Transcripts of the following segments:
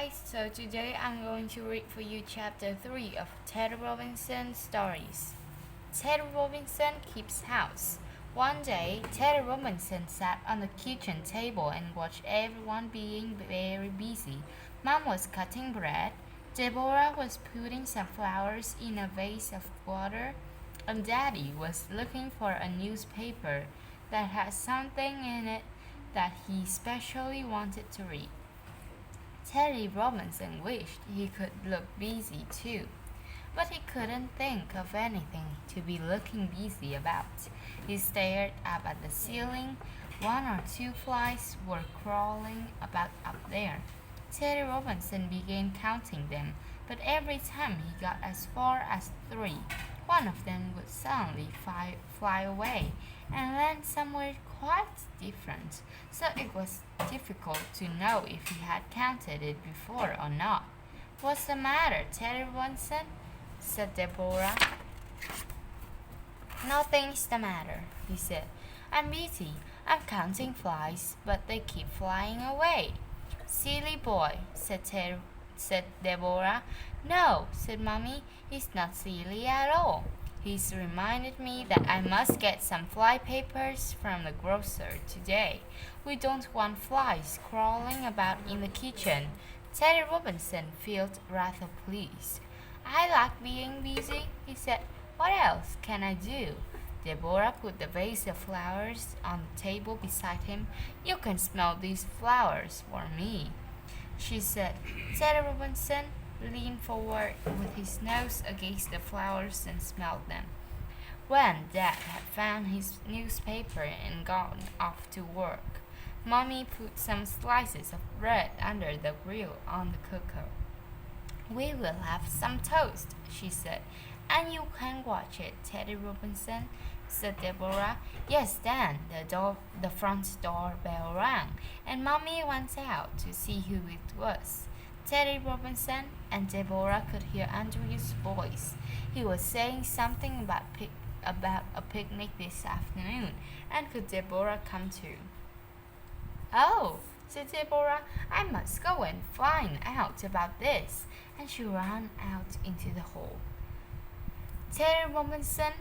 guys, so today I'm going to read for you chapter 3 of Ted Robinson's stories. Ted Robinson keeps house. One day, Ted Robinson sat on the kitchen table and watched everyone being very busy. Mom was cutting bread. Deborah was putting some flowers in a vase of water, and Daddy was looking for a newspaper that had something in it that he especially wanted to read. Teddy Robinson wished he could look busy too, but he couldn't think of anything to be looking busy about. He stared up at the ceiling. One or two flies were crawling about up there. Teddy Robinson began counting them, but every time he got as far as 3, one of them would suddenly fly away and land somewhere quite different, so it was difficult to know if he had counted it before or not. "What's the matter, Teddy Robinson?" said Deborah. "Nothing's the matter," he said. "I'm busy. I'm counting flies, but they keep flying away." "Silly boy," said Deborah. "No," said Mommy, "he's not silly at all. He's reminded me that I must get some fly papers from the grocer today. We don't want flies crawling about in the kitchen." Teddy Robinson felt rather pleased. "I like being busy," he said. "What else can I do?" Deborah put the vase of flowers on the table beside him. "You can smell these flowers for me," she said. Teddy Robinson leaned forward with his nose against the flowers and smelled them. When Dad had found his newspaper and gone off to work, Mommy put some slices of bread under the grill on the cooker. "We will have some toast," she said. "And you can watch it, Teddy Robinson," said Deborah. Just then the front door bell rang, and Mommy went out to see who it was. Teddy Robinson and Deborah could hear Andrew's voice. He was saying something about a picnic this afternoon, and could Deborah come too? "Oh," said Deborah, "I must go and find out about this," and she ran out into the hall. Teddy Robinson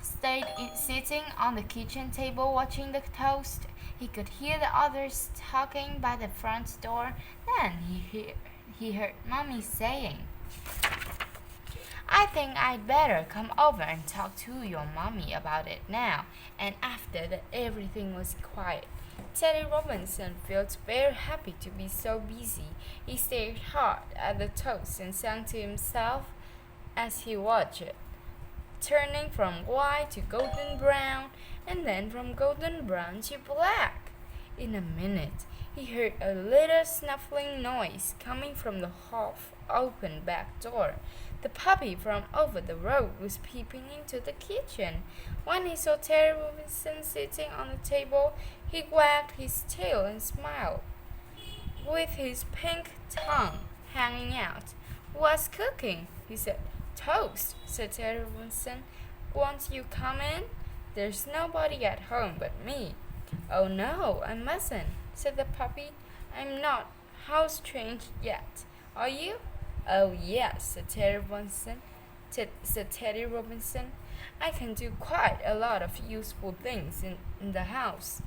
stayed sitting on the kitchen table watching the toast. He could hear the others talking by the front door. Then he heard Mommy saying, "I think I'd better come over and talk to your mommy about it now." And after that, everything was quiet. Teddy Robinson felt very happy to be so busy. He stared hard at the toast and sang to himself as he watched it, turning from white to golden brown, and then from golden brown to black. In a minute, he heard a little snuffling noise coming from the half-open back door. The puppy from over the road was peeping into the kitchen. When he saw Teddy Robinson sitting on the table, he wagged his tail and smiled, with his pink tongue hanging out. "What's cooking?" he said. "Toast," said Teddy Robinson. "Won't you come in? There's nobody at home but me." "Oh no, I mustn't," said the puppy. "I'm not house-trained yet. Are you?" "Oh yes," said Teddy Robinson. "I can do quite a lot of useful things in the house."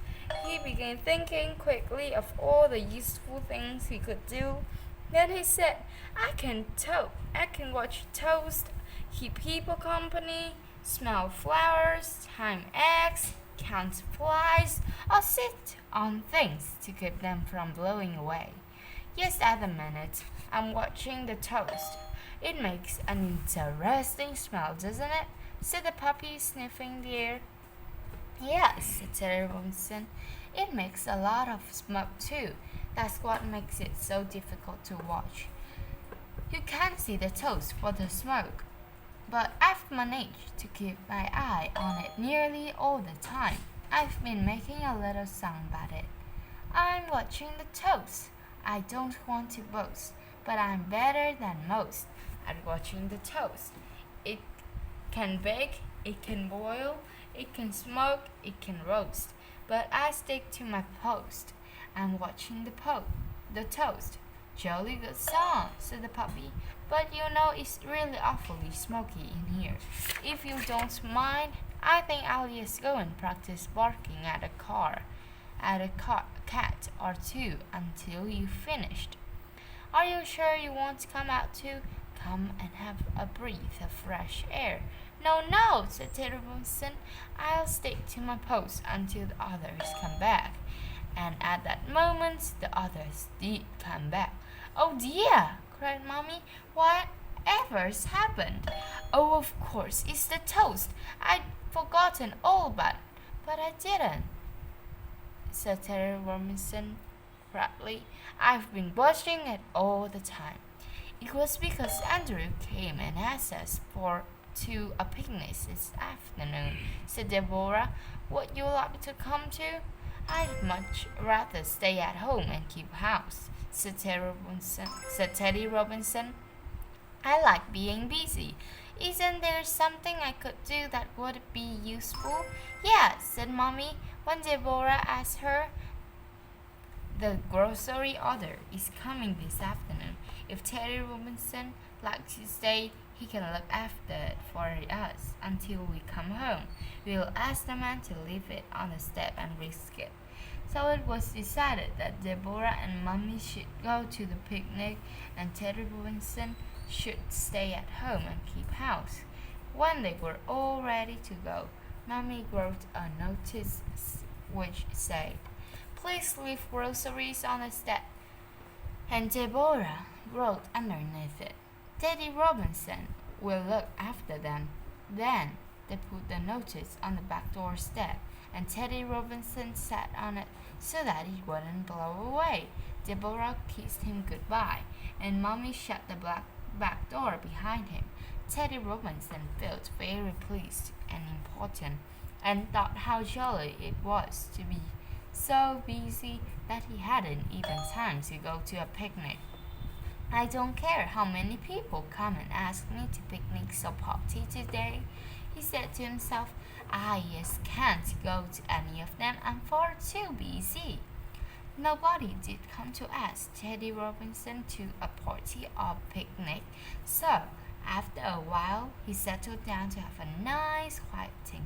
He began thinking quickly of all the useful things he could do. Then he said, I can watch toast, keep people company, smell flowers, time eggs, count flies, or sit on things to keep them from blowing away. Just at the minute, I'm watching the toast. It makes an interesting smell, doesn't it?" said the puppy, sniffing the air. "Yes," said Teddy Robinson. "It makes a lot of smoke too. That's what makes it so difficult to watch. You can't see the toast for the smoke, but I've managed to keep my eye on it nearly all the time. I've been making a little song about it. I'm watching the toast. I don't want to boast, but I'm better than most at watching the toast. It can bake, it can boil, it can smoke, it can roast, but I stick to my post. I'm watching the toast. Jolly good song, said the puppy. But you know it's really awfully smoky in here. If you don't mind, I think I'll just go and practice barking at a cat or two until you've finished. Are you sure you want to come out too? Come and have a breath of fresh air. No, no, said Teddy Robinson. I'll stick to my post until the others come back. And at that moment, the others did come back. Oh dear, cried Mommy. Whatever's happened? Oh, of course, it's the toast. I'd forgotten all about it. But I didn't, said Teddy Robinson proudly. I've been watching it all the time. It was because Andrew came and asked us to a picnic this afternoon, said Deborah. Would you like to come too? I'd much rather stay at home and keep house, said Teddy Robinson. I like being busy. Isn't there something I could do that would be useful? Yeah, said Mommy, when Deborah asked her. The grocery order is coming this afternoon. If Teddy Robinson likes to stay, he can look after it for us until we come home. We'll ask the man to leave it on the step and risk it. So it was decided that Deborah and Mommy should go to the picnic and Teddy Robinson should stay at home and keep house. When they were all ready to go, Mommy wrote a notice which said, Please leave groceries on the step. And Deborah wrote underneath it, Teddy Robinson will look after them. Then they put the notice on the back door step, and Teddy Robinson sat on it so that it wouldn't blow away. Deborah kissed him goodbye, and Mommy shut the back door behind him. Teddy Robinson felt very pleased and important, and thought how jolly it was to be so busy that he hadn't even time to go to a picnic. I don't care how many people come and ask me to picnic so party today, he said to himself. I just can't go to any of them. I'm far too busy. Nobody did come to ask Teddy Robinson to a party or picnic, so after a while he settled down to have a nice quiet think.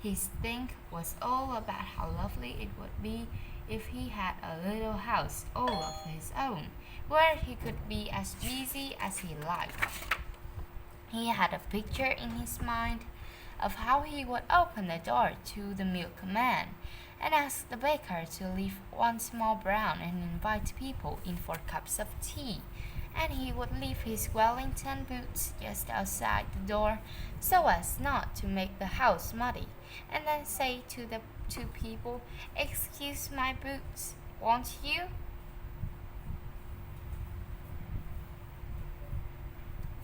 His think was all about how lovely it would be if he had a little house all of his own, where he could be as busy as he liked. He had a picture in his mind of how he would open the door to the milkman and ask the baker to leave one small brown and invite people in for cups of tea. And he would leave his Wellington boots just outside the door so as not to make the house muddy, and then say to the two people, Excuse my boots, won't you?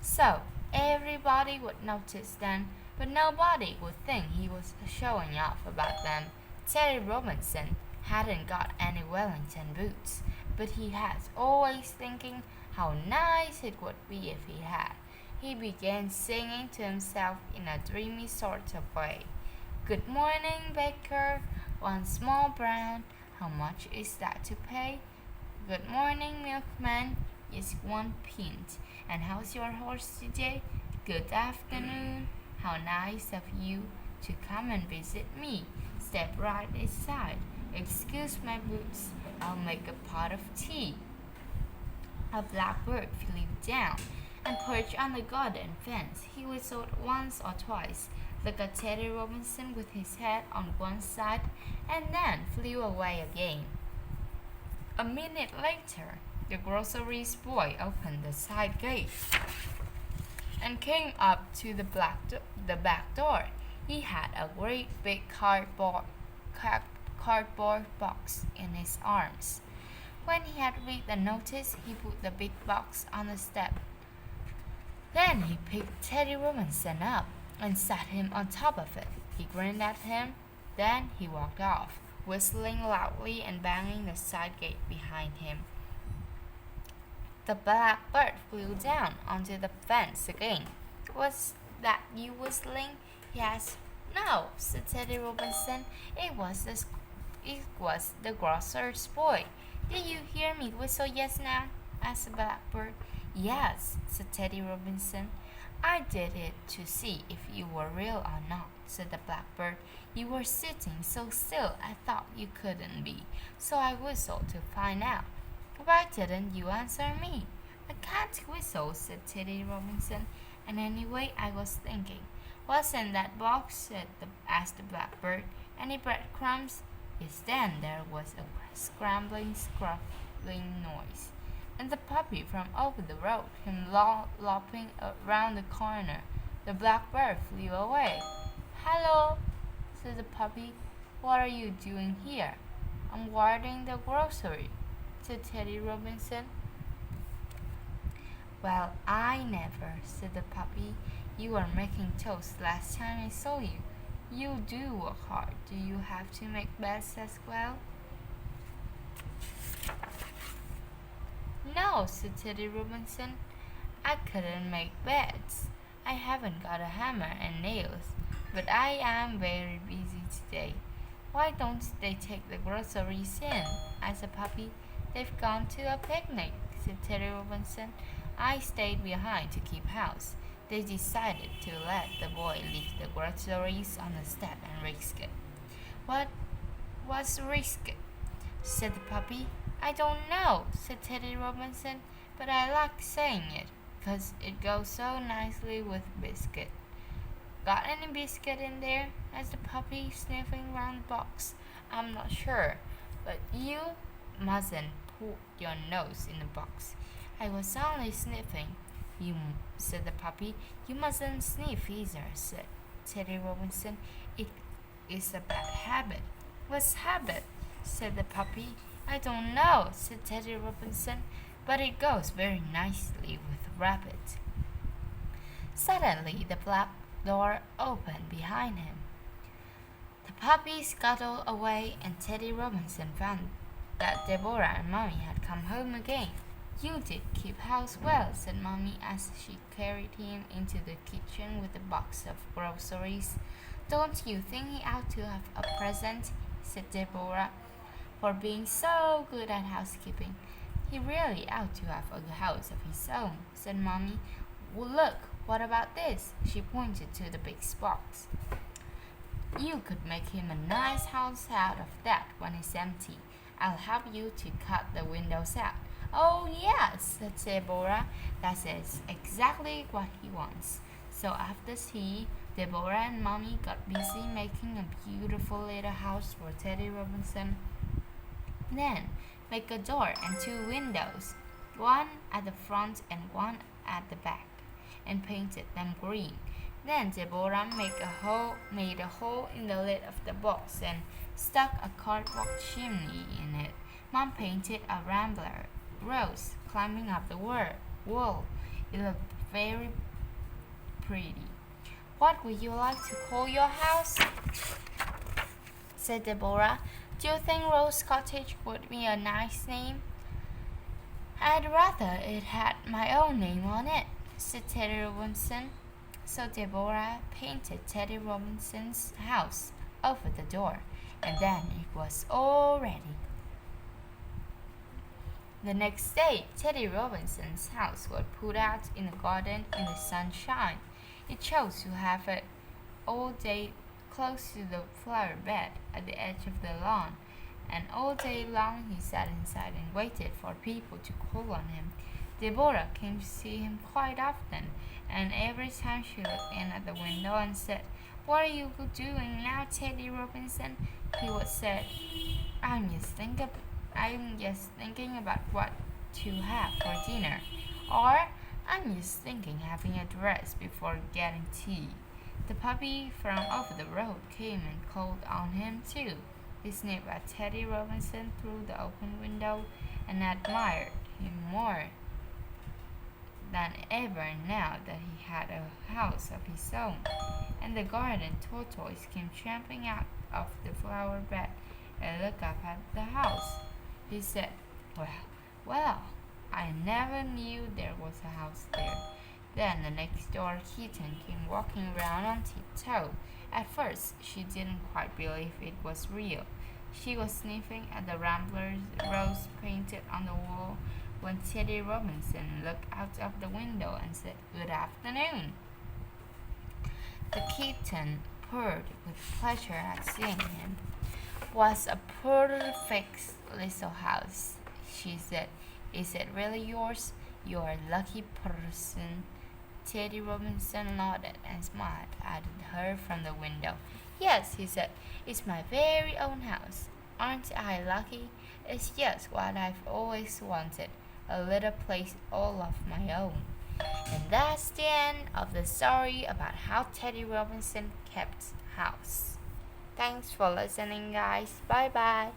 So everybody would notice then, but nobody would think he was showing off about them. Teddy Robinson hadn't got any Wellington boots, but he was always thinking how nice it would be if he had. He began singing to himself in a dreamy sort of way. Good morning, baker, one small brown, how much is that to pay? Good morning, milkman, just one pint. And how's your horse today? Good afternoon, how nice of you to come and visit me. Step right inside. Excuse my boots, I'll make a pot of tea. A blackbird flew down and perched on the garden fence. He whistled once or twice, looked at Teddy Robinson with his head on one side, and then flew away again. A minute later, the groceries boy opened the side gate and came up to the back door. He had a great big cardboard box in his arms. When he had read the notice, he put the big box on the step. Then he picked Teddy Robinson up and sat him on top of it. He grinned at him. Then he walked off, whistling loudly and banging the side gate behind him. The blackbird flew down onto the fence again. Was that you whistling? He asked. No, said Teddy Robinson. It was the grocer's boy. Did you hear me whistle just now? Asked the blackbird. Yes, said Teddy Robinson. I did it to see if you were real or not, said the blackbird. You were sitting so still I thought you couldn't be, so I whistled to find out. Why didn't you answer me? I can't whistle, said Teddy Robinson. And anyway, I was thinking. What's in that box? Asked the blackbird. Any breadcrumbs? Yes, then there was a scrambling, scruffling noise, and the puppy from over the road came lopping around the corner. The blackbird flew away. Hello, said the puppy. What are you doing here? I'm guarding the grocery, said Teddy Robinson. Well, I never, said the puppy. You were making toast last time I saw you. You do work hard. Do you have to make beds as well? No, said Teddy Robinson. I couldn't make beds. I haven't got a hammer and nails, but I am very busy today. Why don't they take the groceries in? Asked the puppy. They've gone to a picnic, said Teddy Robinson. I stayed behind to keep house. They decided to let the boy leave the groceries on the step and risk it. What was risk? Said the puppy. I don't know, said Teddy Robinson, but I like saying it, 'cause it goes so nicely with biscuit. Got any biscuit in there? Asked the puppy, sniffing round the box. I'm not sure, but you mustn't put your nose in the box. I was only sniffing. Said the puppy. You mustn't sniff either, said Teddy Robinson. It is a bad habit. What's habit? Said the puppy. I don't know, said Teddy Robinson, but it goes very nicely with rabbit. Suddenly the black door opened behind him. The puppy scuttled away, and Teddy Robinson found that Deborah and Mommy had come home again. You did keep house well, said Mommy as she carried him into the kitchen with a box of groceries. Don't you think he ought to have a present? Said Deborah, for being so good at housekeeping. He really ought to have a house of his own, said Mommy. Well, look, what about this? She pointed to the big box. You could make him a nice house out of that when it's empty. I'll help you to cut the windows out. Oh, yes, said Deborah. That is exactly what he wants. So after tea, Deborah and Mommy got busy making a beautiful little house for Teddy Robinson. Then make a door and 2 windows, one at the front and one at the back, and painted them green. Then Deborah made a hole in the lid of the box and stuck a cardboard chimney in it. Mom painted a rambler rose climbing up the wall. It looked very pretty. What would you like to call your house? Said Deborah. Do you think Rose Cottage would be a nice name? I'd rather it had my own name on it, said Teddy Robinson. So Deborah painted Teddy Robinson's house over the door, and then it was all ready. The next day, Teddy Robinson's house was put out in the garden in the sunshine. He chose to have it all day close to the flower bed at the edge of the lawn, and all day long he sat inside and waited for people to call on him. Deborah came to see him quite often, and every time she looked in at the window and said, "What are you doing now, Teddy Robinson?" he would say, I'm just thinking about what to have for dinner," or "I'm just thinking having a dress before getting tea." The puppy from over the road came and called on him too. He sniffed at Teddy Robinson through the open window and admired him more than ever now that he had a house of his own. And the garden tortoise came tramping out of the flower bed and looked up at the house. He said, well, I never knew there was a house there." Then the next door kitten came walking round on tiptoe. At first she didn't quite believe it was real. She was sniffing at the Rambler's rose painted on the wall when Teddy Robinson looked out of the window and said, "Good afternoon." The kitten purred with pleasure at seeing him. "Was a perfect little house," she said. "Is it really yours? You're a lucky person." Teddy Robinson nodded and smiled at her from the window. "Yes," he said, "it's my very own house. Aren't I lucky? It's just what I've always wanted, a little place all of my own." And that's the end of the story about how Teddy Robinson kept house. Thanks for listening, guys. Bye bye.